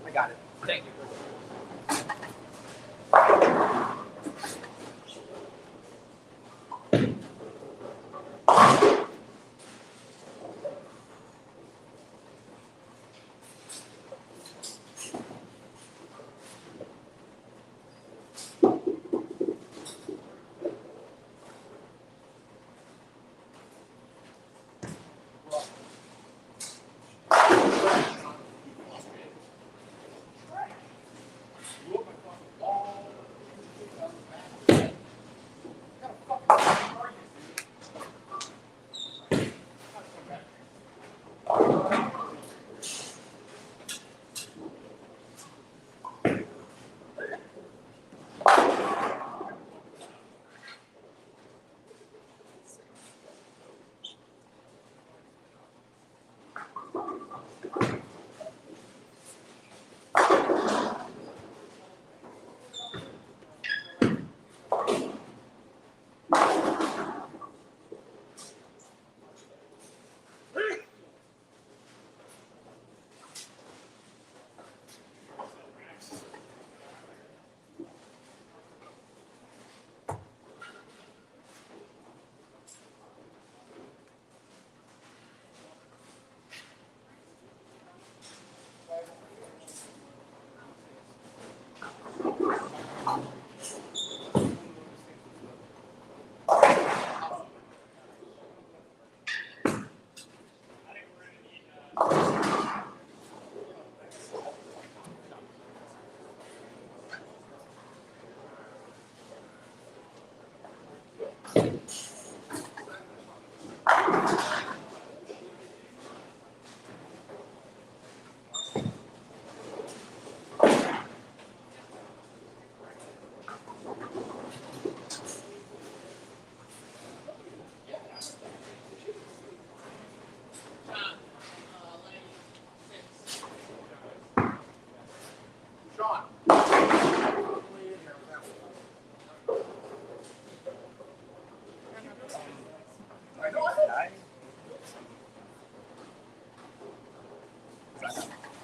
I got it. Thank you.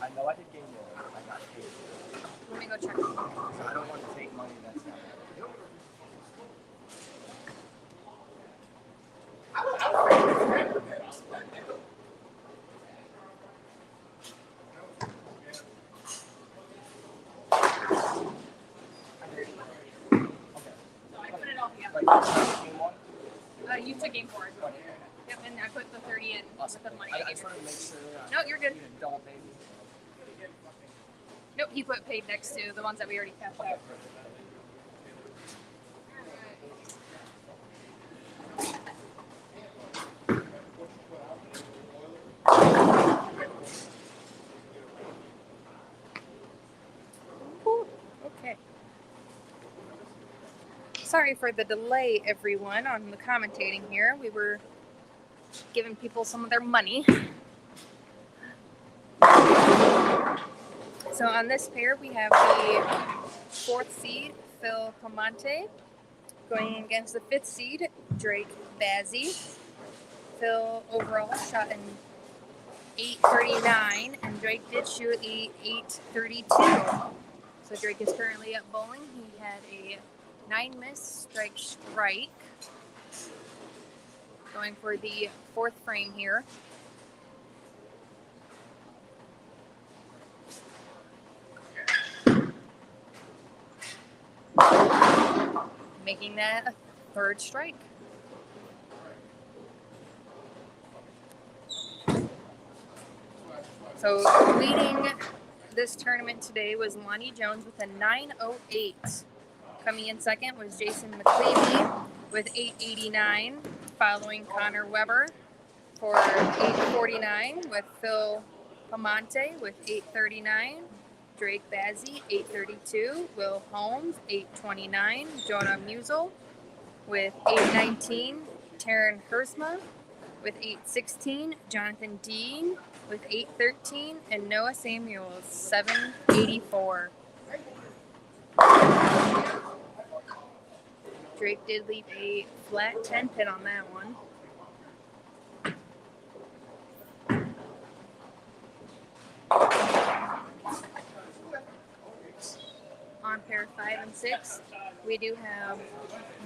I know I did game more. I got paid. Let me go check. So I don't want to take money that's not. So I put it all together. You took game 4. Yep, and I put the 30 in with the money. I just wanted to make sure. No, you're good. You didn't double pay me. Nope, he put paid next to the ones that we already cashed out. Okay. Sorry for the delay, everyone, on the commentating here. We were giving people some of their money. So on this pair, we have the 4th seed, Phil Comonte, going against the 5th seed, Drake Bazzi. Phil overall shot in 8:39, and Drake did shoot a 8:32. So Drake is currently up bowling. He had a 9-miss strike. Going for the 4th frame here. Making that a 3rd strike. So leading this tournament today was Lonnie Jones with a 9:08. Coming in second was Jason McClevey with 8:89, following Connor Weber for 8:49, with Phil Pamonte with 8:39, Drake Bazzi 8:32, Will Holmes 8:29, Jonah Musel with 8:19, Taryn Hersma with 8:16, Jonathan Dean with 8:13, and Noah Samuels 7:84. Drake did leave a flat 10 pin on that one. On pair 5 and 6, we do have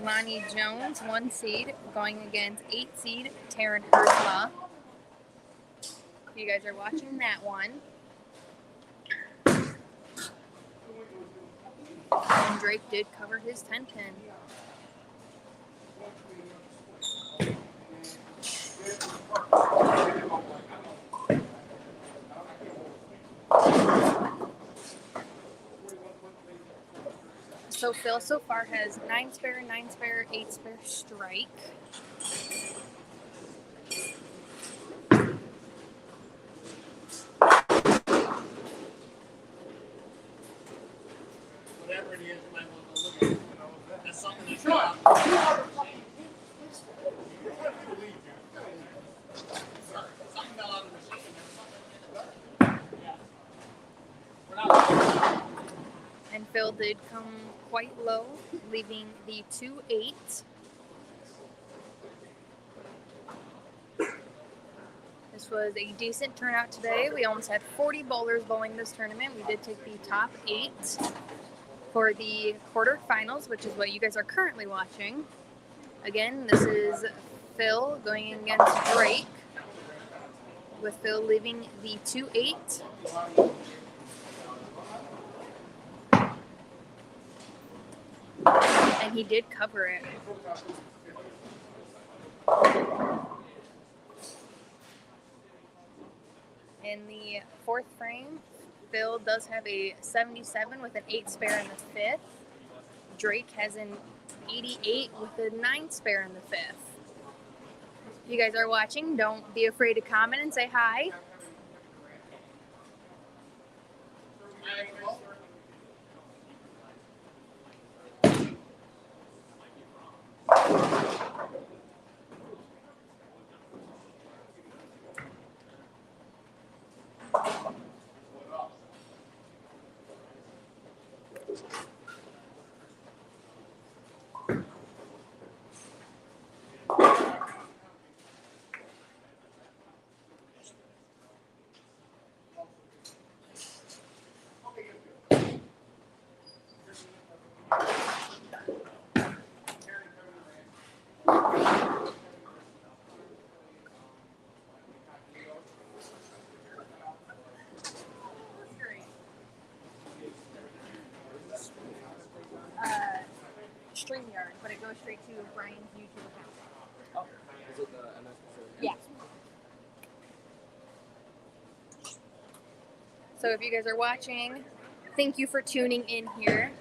Lonnie Jones, 1 seed, going against 8 seed Taryn Hersma. You guys are watching that one. And Drake did cover his 10 pin. So Phil so far has 9 spare, 9 spare, 8 spare strike. Whatever it is, you might want to look at it. That's something that's not. And Phil did come quite low, leaving the 2-8. This was a decent turnout today. We almost had 40 bowlers bowling this tournament. We did take the top 8 for the quarterfinals, which is what you guys are currently watching. Again, this is Phil going against Drake, with Phil leaving the 2-8. And he did cover it. In the 4th frame, Phil does have a 77 with an 8 spare in the 5th. Drake has an 88 with a 9 spare in the 5th. If you guys are watching, don't be afraid to comment and say hi. StreamYard, but it goes straight to Brian's YouTube account. Oh, is it the MS? Yeah. So if you guys are watching, thank you for tuning in here.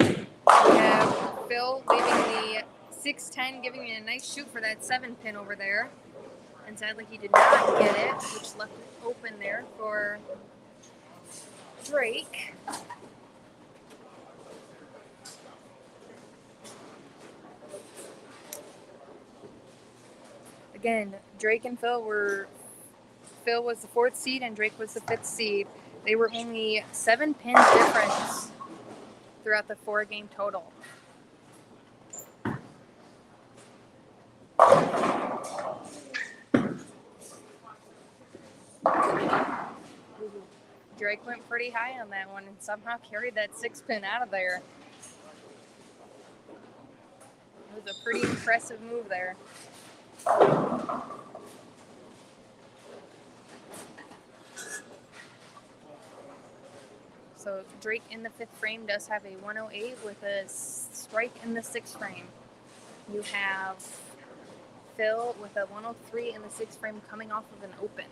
We have Phil leaving the 610, giving me a nice shoot for that 7 pin over there. And sadly he did not get it, which left it open there for Drake. Again, Drake and Phil was the 4th seed and Drake was the 5th seed. They were only 7 pins difference throughout the 4-game total. Drake went pretty high on that one and somehow carried that 6 pin out of there. It was a pretty impressive move there. So Drake in the 5th frame does have a 108 with a strike in the 6th frame. You have Phil with a 103 in the 6th frame coming off of an open.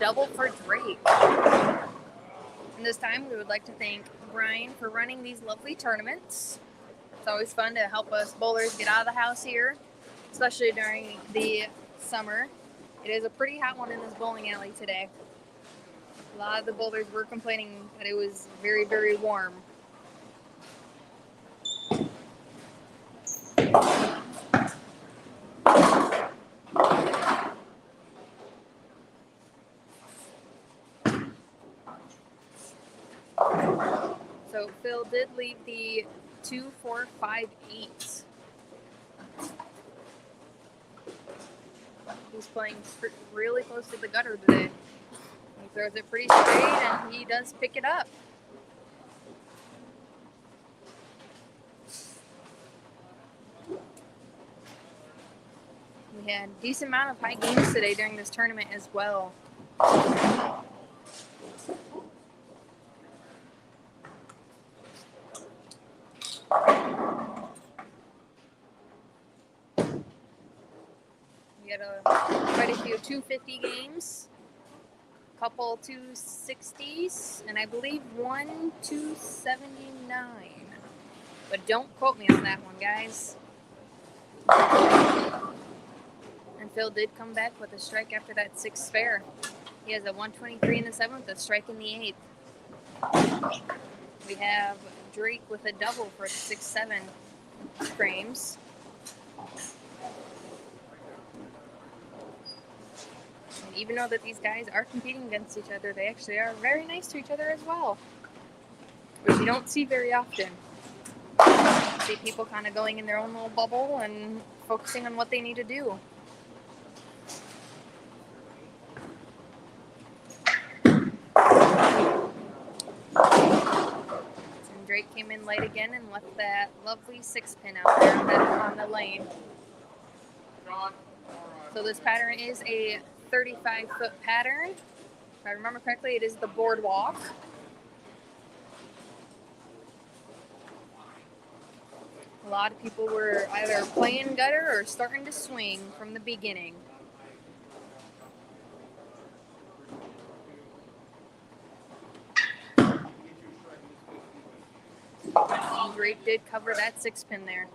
double for Drake. And this time we would like to thank Brian for running these lovely tournaments. It's always fun to help us bowlers get out of the house here, especially during the summer. It is a pretty hot one in this bowling alley today. A lot of the bowlers were complaining that it was very, very warm. So Phil did leave the 2, 4, 5, 8. He's playing really close to the gutter today. He throws it pretty straight and he does pick it up. We had a decent amount of high games today during this tournament as well. We had quite a few 250 games, a couple 260s, and I believe one 279. But don't quote me on that one, guys. And Phil did come back with a strike after that 6th spare. He has a 123 in the 7th, a strike in the 8th. We have Drake with a double for 6-7 frames. And even though that these guys are competing against each other, they actually are very nice to each other as well, which you don't see very often. You see people kind of going in their own little bubble and focusing on what they need to do. And Drake came in late again and left that lovely 6-pin out there on the lane. So this pattern is a 35-foot pattern. If I remember correctly, it is the boardwalk. A lot of people were either playing gutter or starting to swing from the beginning. And Drake did cover that 6-pin there.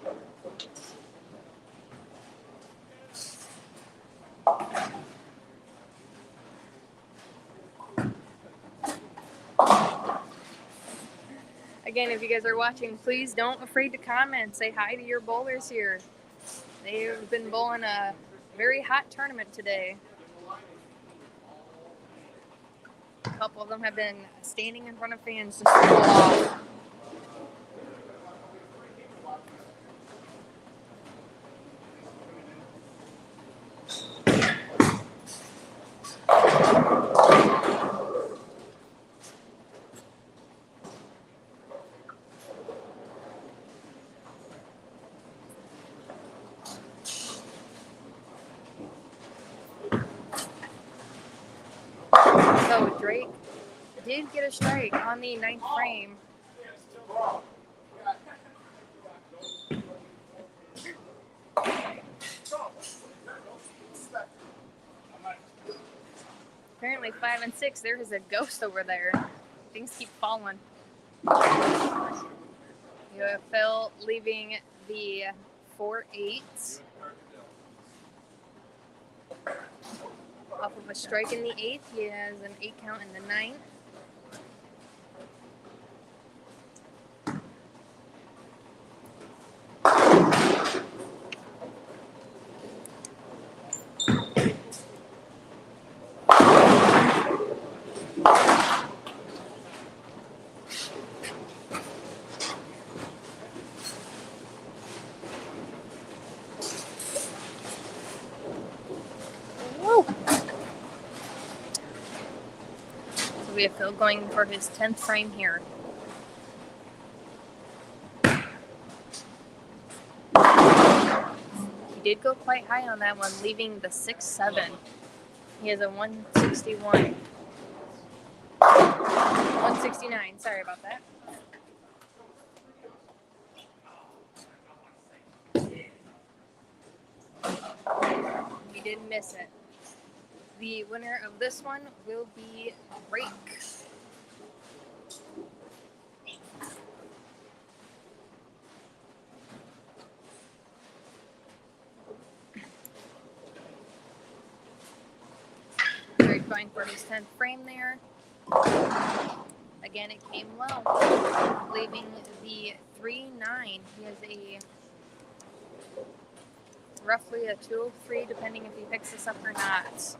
Again, if you guys are watching, please don't afraid to comment. Say hi to your bowlers here. They've been bowling a very hot tournament today. A couple of them have been standing in front of fans just to cool off. So Drake did get a strike on the 9th frame. Apparently 5 and 6, there is a ghost over there. Things keep falling. You have Phil leaving the 4-8. Off of a strike in the 8th, he has an 8 count in the 9th. We have Phil going for his 10th frame here. He did go quite high on that one, leaving the 6-7. He has a 161. 169, sorry about that. He did miss it. The winner of this one will be Drake. Drake going for his 10th frame there. Again, it came low, leaving the 3-9. He has a roughly a 203, depending if he picks this up or not,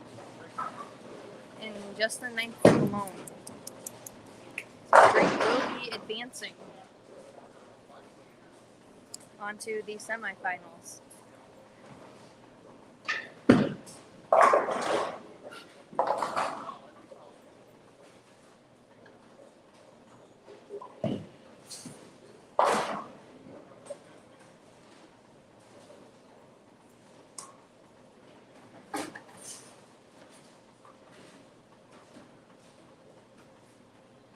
in just the 9th frame alone. So Drake will be advancing onto the semifinals.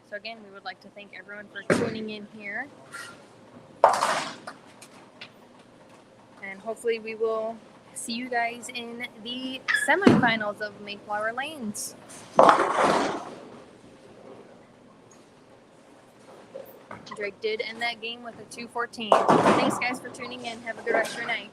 So again, we would like to thank everyone for tuning in here. And hopefully we will see you guys in the semifinals of Mayflower Lanes. Drake did end that game with a 214. Thanks guys for tuning in. Have a good rest of your night.